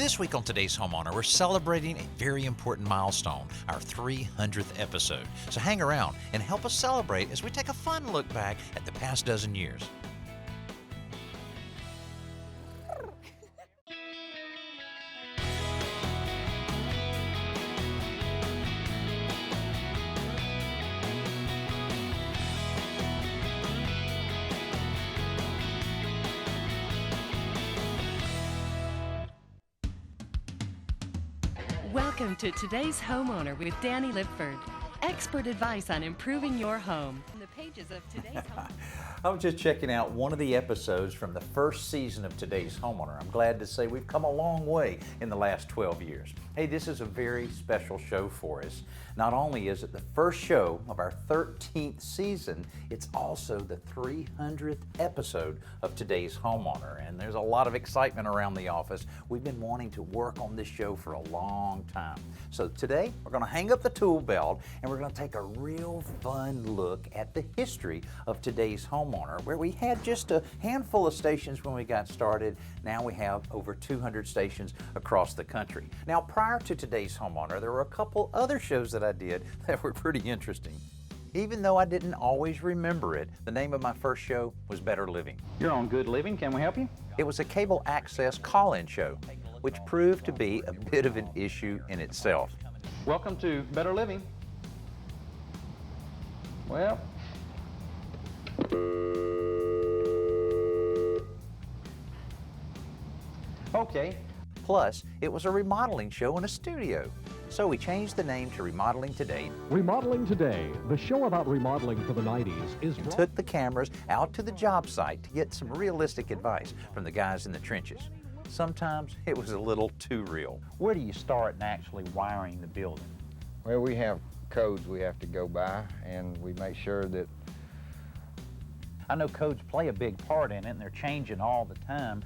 This week on Today's Homeowner, we're celebrating a very important milestone, our 300th episode. So hang around and help us celebrate as we take a fun look back at the past dozen years. Welcome to Today's Homeowner with Danny Lipford. Expert advice on improving your home. In the pages of Today's Homeowner. I was just checking out one of the episodes from the first season of Today's Homeowner. I'm glad to say we've come a long way in the last 12 years. Hey, this is a very special show for us. Not only is it the first show of our 13th season, it's also the 300th episode of Today's Homeowner. And there's a lot of excitement around the office. We've been wanting to work on this show for a long time. So today, we're going to hang up the tool belt and we're going to take a real fun look at the history of Today's Homeowner, where we had just a handful of stations when we got started. Now we have over 200 stations across the country. Now, prior to Today's Homeowner, there were a couple other shows that I did that were pretty interesting. Even though I didn't always remember it, the name of my first show was Better Living. You're on Good Living. Can we help you? It was a cable access call-in show, which proved to be a bit of an issue in itself. Welcome to Better Living. Well, okay. Plus, it was a remodeling show in a studio. So we changed the name to Remodeling Today. Remodeling Today, the show about remodeling for the 90s, is And took the cameras out to the job site to get some realistic advice from the guys in the trenches. Sometimes it was a little too real. Where do you start in actually wiring the building? Well, we have codes we have to go by, and we make sure that I know codes play a big part in it, and they're changing all the time.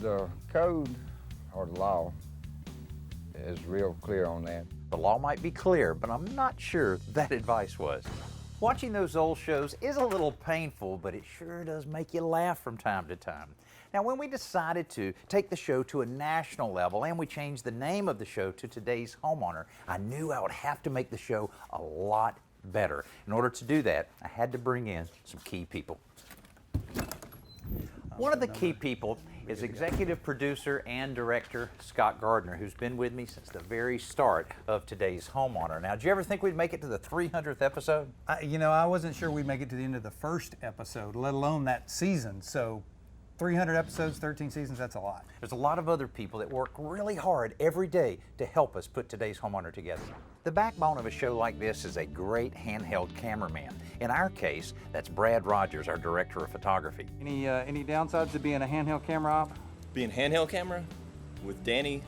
the code or the law is real clear on that. The law might be clear, but I'm not sure that advice was. Watching those old shows is a little painful, but it sure does make you laugh from time to time. Now, when we decided to take the show to a national level and we changed the name of the show to Today's Homeowner, I knew I would have to make the show a lot better. In order to do that, I had to bring in some key people. One of the key people is executive producer and director Scott Gardner, who's been with me since the very start of Today's Homeowner. Now, did you ever think we'd make it to the 300th episode? I wasn't sure we'd make it to the end of the first episode, let alone that season. So 300 episodes, 13 seasons, that's a lot. There's a lot of other people that work really hard every day to help us put Today's Homeowner together. The backbone of a show like this is a great handheld cameraman. In our case, that's Brad Rogers, our director of photography. Any downsides to being a handheld camera op? Being handheld camera with Danny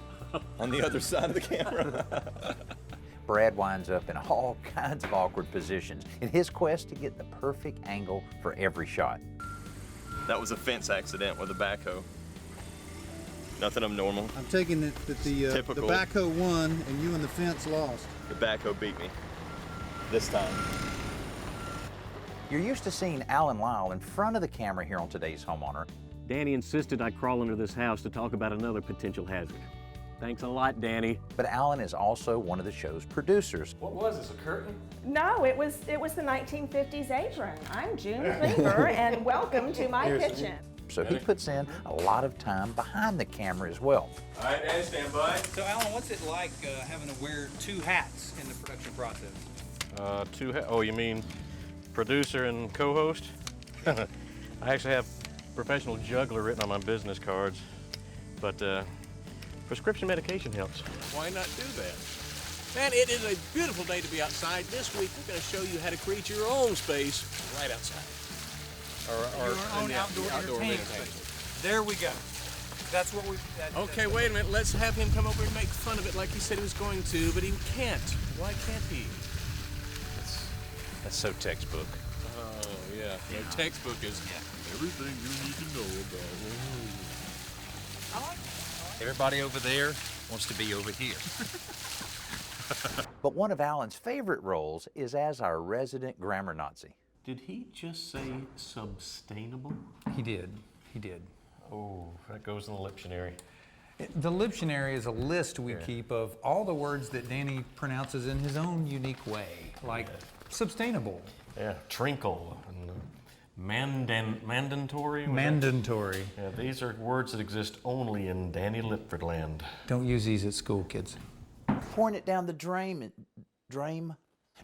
on the other side of the camera. Brad winds up in all kinds of awkward positions in his quest to get the perfect angle for every shot. That was a fence accident with a backhoe. Nothing abnormal. I'm taking it that the Typical. backhoe won and you and the fence lost. The backhoe beat me this time. You're used to seeing Alan Lyle in front of the camera here on Today's Homeowner. Danny insisted I crawl into this house to talk about another potential hazard. Thanks a lot, Danny. But Alan is also one of the show's producers. What was this, a curtain? No, it was the 1950s apron. I'm June Cleaver, and welcome to my kitchen. So he puts in a lot of time behind the camera as well. All right, Danny, stand by. So, Alan, what's it like having to wear two hats in the production process? Oh, you mean producer and co-host? I actually have professional juggler written on my business cards, but prescription medication helps. Why not do that? Man, it is a beautiful day to be outside. This week, we're going to show you how to create your own space right outside. Your own outdoor entertainment space. There we go. That's what we. Okay, wait a minute. Let's have him come over and make fun of it like he said he was going to, but he can't. Why can't he? That's so textbook. Oh, yeah. Your textbook is everything you need to know about. I like it. Everybody over there wants to be over here. But one of Alan's favorite roles is as our resident grammar Nazi. Did he just say sustainable? He did. He did. Oh, that goes in the dictionary. The Liptionary is a list we keep of all the words that Danny pronounces in his own unique way, like sustainable. Yeah, trinkle and mandatory. Mandatory. Yeah, these are words that exist only in Danny Lipford land. Don't use these at school, kids. Pouring it down the drain.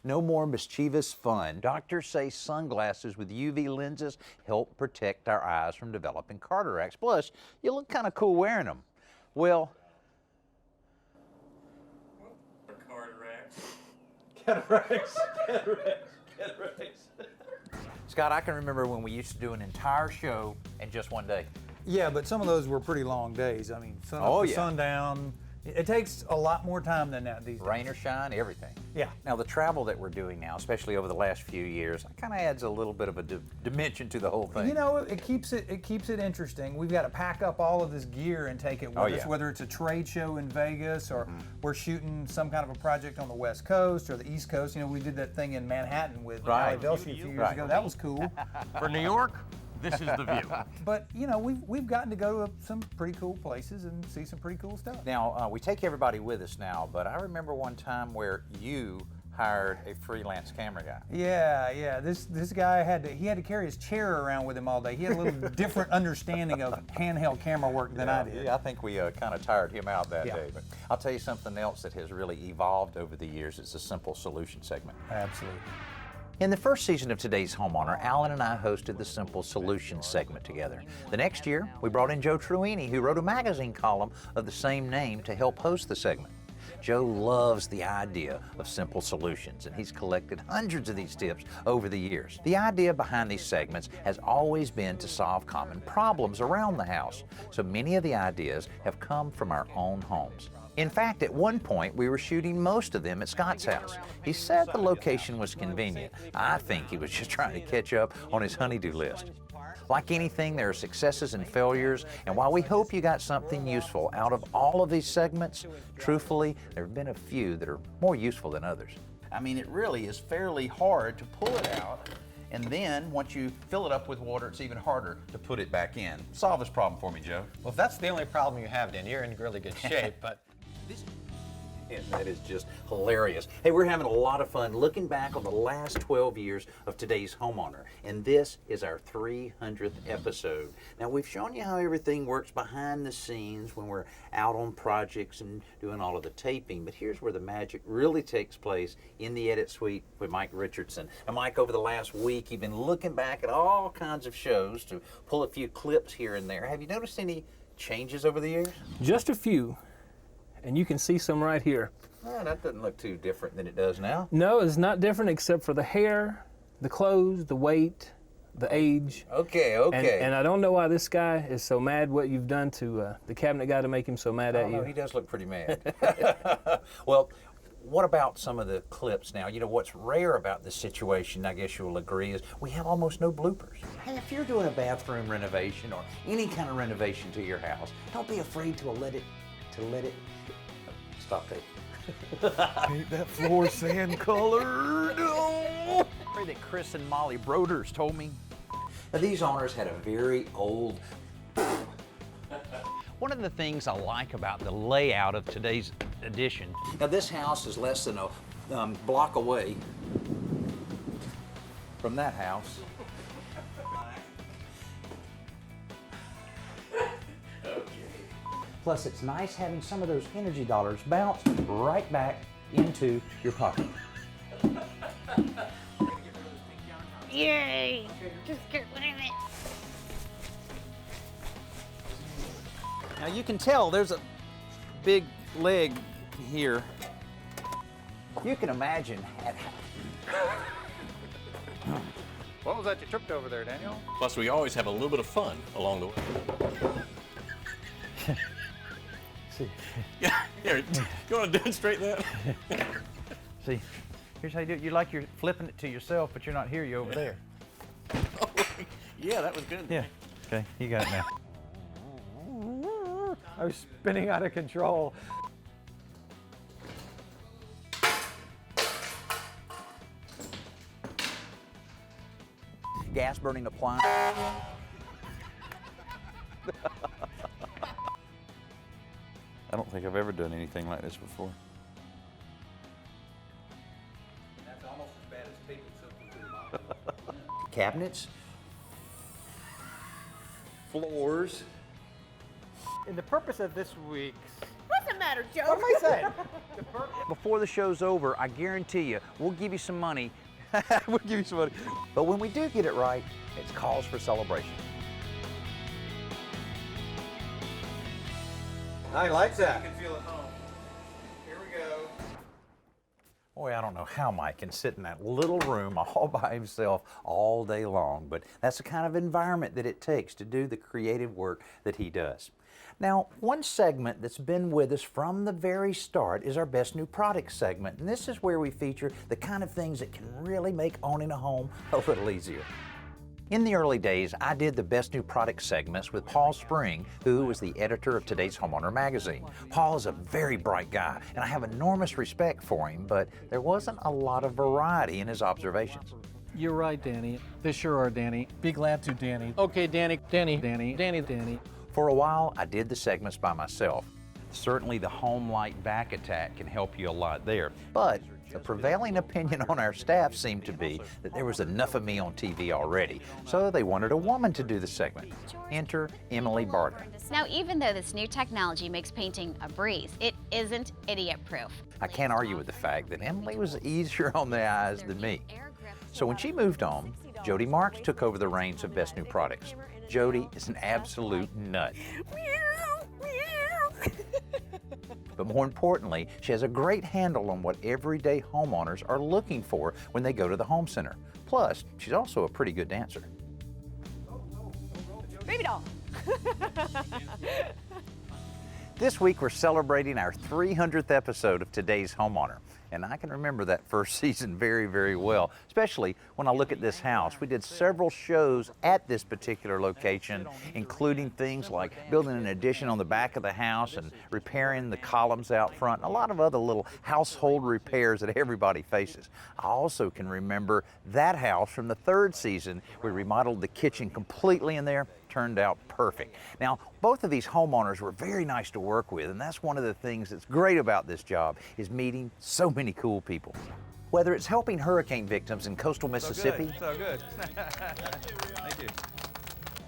No more mischievous fun. Doctors say sunglasses with UV lenses help protect our eyes from developing cataracts. Plus, you look kind of cool wearing them. Well, cataracts. Scott, I can remember when we used to do an entire show in just one day. Yeah, but some of those were pretty long days. I mean, sun up to sundown. It takes a lot more time than that these days. Rain or shine, everything. Yeah. Now, the travel that we're doing now, especially over the last few years, kind of adds a little bit of a dimension to the whole thing. You know, it keeps it interesting. We've got to pack up all of this gear and take it with us, whether it's a trade show in Vegas or we're shooting some kind of a project on the West Coast or the East Coast. You know, we did that thing in Manhattan with Ali Velshi a few years ago. That was cool. For New York, this is the view. But you know, we've gotten to go to some pretty cool places and see some pretty cool stuff. Now, we take everybody with us now, but I remember one time where you hired a freelance camera guy. Yeah. This guy had to carry his chair around with him all day. He had a little different understanding of handheld camera work than I did. Yeah, I think we kind of tired him out that day. But I'll tell you something else that has really evolved over the years. It's a Simple Solution segment. Absolutely. In the first season of Today's Homeowner, Alan and I hosted the Simple Solutions segment together. The next year, we brought in Joe Truini, who wrote a magazine column of the same name to help host the segment. Joe loves the idea of simple solutions, and he's collected hundreds of these tips over the years. The idea behind these segments has always been to solve common problems around the house, so many of the ideas have come from our own homes. In fact, at one point, we were shooting most of them at Scott's house. He said the location was convenient. I think he was just trying to catch up on his honey-do list. Like anything, there are successes and failures, and while we hope you got something useful out of all of these segments, truthfully, there have been a few that are more useful than others. I mean, it really is fairly hard to pull it out, and then once you fill it up with water, it's even harder to put it back in. Solve this problem for me, Joe. Well, if that's the only problem you have, Dan, you're in really good shape, but And that is just hilarious. Hey, we're having a lot of fun looking back on the last 12 years of Today's Homeowner, and this is our 300th episode. Now, we've shown you how everything works behind the scenes when we're out on projects and doing all of the taping, but here's where the magic really takes place in the edit suite with Mike Richardson. Now, Mike, over the last week, you've been looking back at all kinds of shows to pull a few clips here and there. Have you noticed any changes over the years? Just a few. And you can see some right here. Well, that doesn't look too different than it does now. No, it's not different except for the hair, the clothes, the weight, the age. Okay. And I don't know why this guy is so mad what you've done to the cabinet guy to make him so mad at you. No, he does look pretty mad. Well, what about some of the clips now? You know, what's rare about this situation, I guess you'll agree, is we have almost no bloopers. Hey, if you're doing a bathroom renovation or any kind of renovation to your house, don't be afraid to let it stop tape. Paint that floor sand colored. Oh. That Chris and Molly Broders told me. Now, these owners had a very old. One of the things I like about the layout of today's edition. Now, this house is less than a block away from that house. Plus, it's nice having some of those energy dollars bounce right back into your pocket. Yay! Just get rid of it. Now, you can tell there's a big leg here. You can imagine. What was that you tripped over there, Daniel? Plus, we always have a little bit of fun along the way. Yeah, here, you want to demonstrate that? See, here's how you do it. You're flipping it to yourself, but you're not here, you're over there. Oh, yeah, that was good. Yeah, okay, you got it now. I was spinning out of control. Gas burning appliance. I don't think I've ever done anything like this before. That's almost as bad as taping something to the bottom. Cabinets, floors. And the purpose of this week's... What's the matter, Joe? What am I saying? Before the show's over, I guarantee you, we'll give you some money. We'll give you some money. But when we do get it right, it's cause for celebration. I like that. You can feel it home. Here we go. Boy, I don't know how Mike can sit in that little room all by himself all day long, but that's the kind of environment that it takes to do the creative work that he does. Now, one segment that's been with us from the very start is our Best New Product segment, and this is where we feature the kind of things that can really make owning a home a little easier. In the early days, I did the Best New Product segments with Paul Spring, who was the editor of today's Homeowner magazine. Paul is a very bright guy, and I have enormous respect for him, but there wasn't a lot of variety in his observations. You're right, Danny. They sure are, Danny. Be glad to, Danny. Okay, Danny. Danny. For a while, I did the segments by myself. Certainly the home light back attack can help you a lot there, but the prevailing opinion on our staff seemed to be that there was enough of me on TV already, so they wanted a woman to do the segment. Enter Emily Barter. Now, even though this new technology makes painting a breeze, it isn't idiot-proof. I can't argue with the fact that Emily was easier on the eyes than me. So when she moved on, Jody Marks took over the reins of Best New Products. Jody is an absolute nut. But more importantly, she has a great handle on what everyday homeowners are looking for when they go to the home center. Plus, she's also a pretty good dancer. Baby doll. This week we're celebrating our 300th episode of today's Homeowner. And I can remember that first season very, very well, especially when I look at this house. We did several shows at this particular location, including things like building an addition on the back of the house and repairing the columns out front, and a lot of other little household repairs that everybody faces. I also can remember that house from the third season. We remodeled the kitchen completely in there. Turned out perfect. Now, both of these homeowners were very nice to work with, and that's one of the things that's great about this job, is meeting so many cool people. Whether it's helping hurricane victims in coastal Mississippi, So good. Thank you.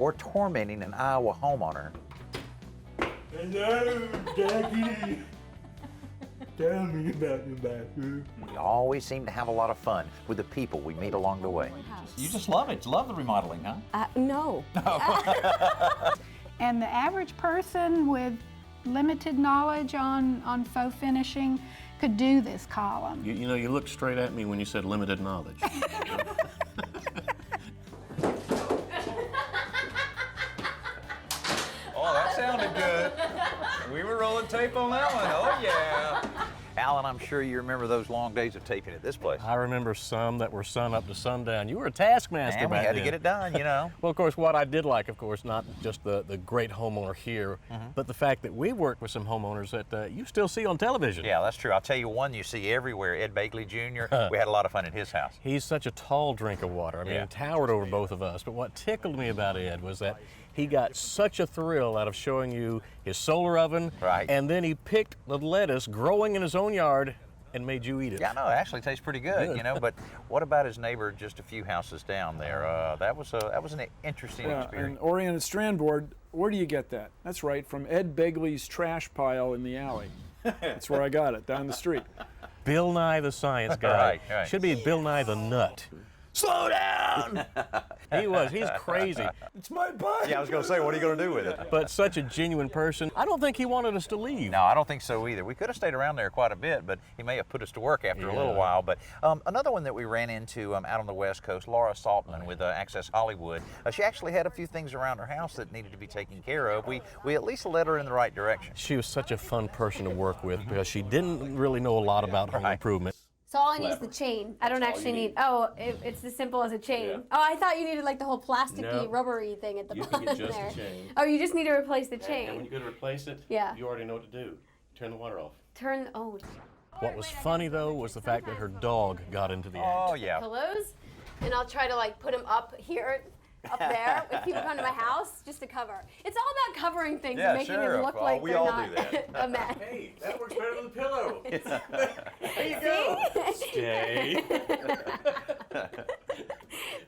or tormenting an Iowa homeowner, Hello, Jackie. Tell me about your bathroom. we always seem to have a lot of fun with the people we meet along the way. You just love it. You love the remodeling, huh? No. And the average person with limited knowledge on faux finishing could do this column. You know, you looked straight at me when you said limited knowledge. Oh, that sounded good. We were rolling tape on that one. Oh, yeah. Alan, I'm sure you remember those long days of taping at this place. I remember some that were sun up to sundown. You were a taskmaster And we back had then. to get it done, you know. Well, of course, what I did like, of course, not just the great homeowner here, but the fact that we worked with some homeowners that you still see on television. Yeah, that's true. I'll tell you one you see everywhere, Ed Bagley Jr. We had a lot of fun at his house. He's such a tall drink of water. I mean, Yeah. he towered over both of us. But what tickled me about Ed was that he got such a thrill out of showing you his solar oven. Right. And then he picked the lettuce growing in his own yard and made you eat it. Yeah, no, it actually tastes pretty good, you know. But what about his neighbor just a few houses down there? That was an interesting experience. And oriented strand board, where do you get that? That's right, from Ed Begley's trash pile in the alley. That's where I got it, down the street. Bill Nye the Science Guy. Right. Should be Bill Nye the Nut. Slow down! He's crazy. It's my bike. Yeah, I was going to say, what are you going to do with it? But such a genuine person. I don't think he wanted us to leave. No, I don't think so either. We could have stayed around there quite a bit, but he may have put us to work after a little while. But another one that we ran into out on the West Coast, Laura Saltman with Access Hollywood, she actually had a few things around her house that needed to be taken care of. We at least led her in the right direction. She was such a fun person to work with because she didn't really know a lot about home improvement. So all I need is the chain. I don't actually need, it's as simple as a chain. Yeah. Oh, I thought you needed like the whole plasticky, rubbery thing at the bottom can get just there. the chain. Oh, you just need to replace the chain. And when you go to replace it, yeah. You already know what to do. Turn the water off. What was funny though was the fact that her dog got into the act. Oh yeah. Pillows, and I'll try to like put them up here up there if people come to my house just to cover. It's all about covering things Yeah, and making sure. it look Well, like we they're all not do that. a mess. Hey, that works better than the pillow. There you go. Stay.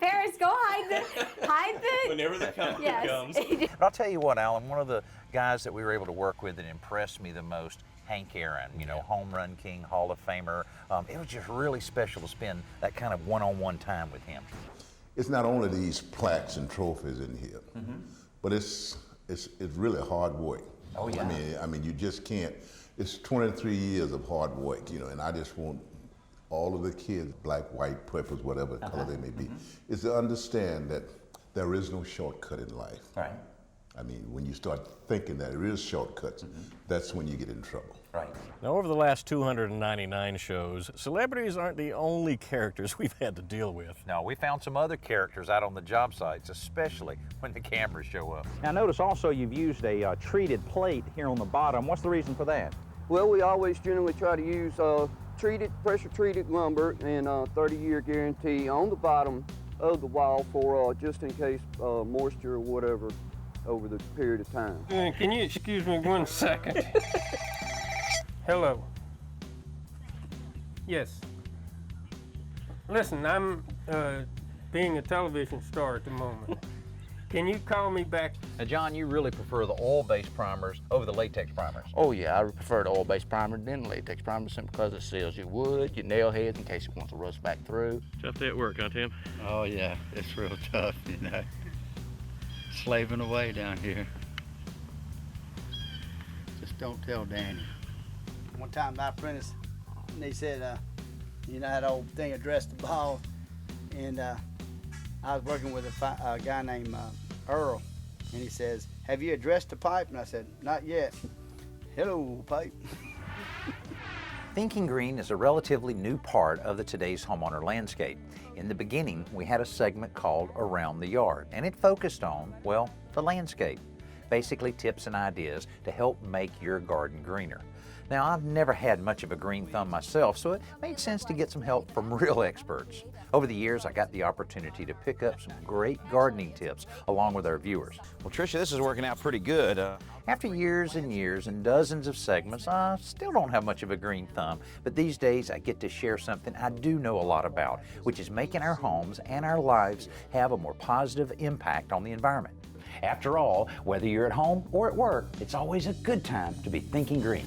Paris, go hide the. Whenever the company comes. But I'll tell you what, Alan, one of the guys that we were able to work with that impressed me the most, Hank Aaron, you know, home run king, Hall of Famer. It was just really special to spend that kind of one-on-one time with him. It's not only these plaques and trophies in here, but it's really hard work. Oh yeah. I mean, you just can't. It's 23 years of hard work, you know, and I just want all of the kids, black, white, purples, whatever color they may be, is to understand that there is no shortcut in life. Right. I mean, when you start thinking that there is shortcuts, that's when you get in trouble. Right. Now, over the last 299 shows, celebrities aren't the only characters we've had to deal with. No, we found some other characters out on the job sites, especially when the cameras show up. Now notice also you've used a treated plate here on the bottom. What's the reason for that? Well, we always generally try to use pressure-treated lumber and 30-year guarantee on the bottom of the wall for just in case moisture or whatever over the period of time. Can you excuse me 1 second? Hello. Yes. Listen, I'm being a television star at the moment. Can you call me back? Now, John, you really prefer the oil-based primers over the latex primers. Oh yeah, I prefer the oil-based primer than the latex primer simply because it seals your wood, your nail heads in case it wants to rust back through. Tough day at work, huh, Tim? Oh yeah, it's real tough, you know. Slaving away down here. Just don't tell Danny. One time my apprentice, they said, you know that old thing, address the ball, and I was working with a guy named Earl, and he says, have you addressed the pipe? And I said, not yet. Hello, pipe. Thinking green is a relatively new part of the Today's Homeowner landscape. In the beginning, we had a segment called Around the Yard, and it focused on, well, the landscape. Basically tips and ideas to help make your garden greener. Now, I've never had much of a green thumb myself, so it made sense to get some help from real experts. Over the years, I got the opportunity to pick up some great gardening tips along with our viewers. Well, Tricia, this is working out pretty good. After years and years and dozens of segments, I still don't have much of a green thumb, but these days I get to share something I do know a lot about, which is making our homes and our lives have a more positive impact on the environment. After all, whether you're at home or at work, it's always a good time to be thinking green.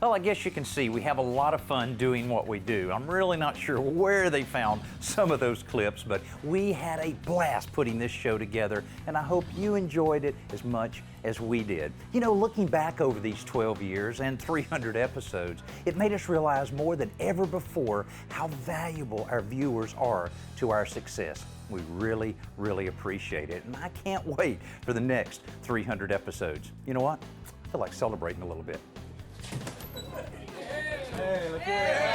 Well, I guess you can see we have a lot of fun doing what we do. I'm really not sure where they found some of those clips, but we had a blast putting this show together, and I hope you enjoyed it as much as we did. You know, looking back over these 12 years and 300 episodes, it made us realize more than ever before how valuable our viewers are to our success. We really, really appreciate it, and I can't wait for the next 300 episodes. You know what? I feel like celebrating a little bit. Hey, look here.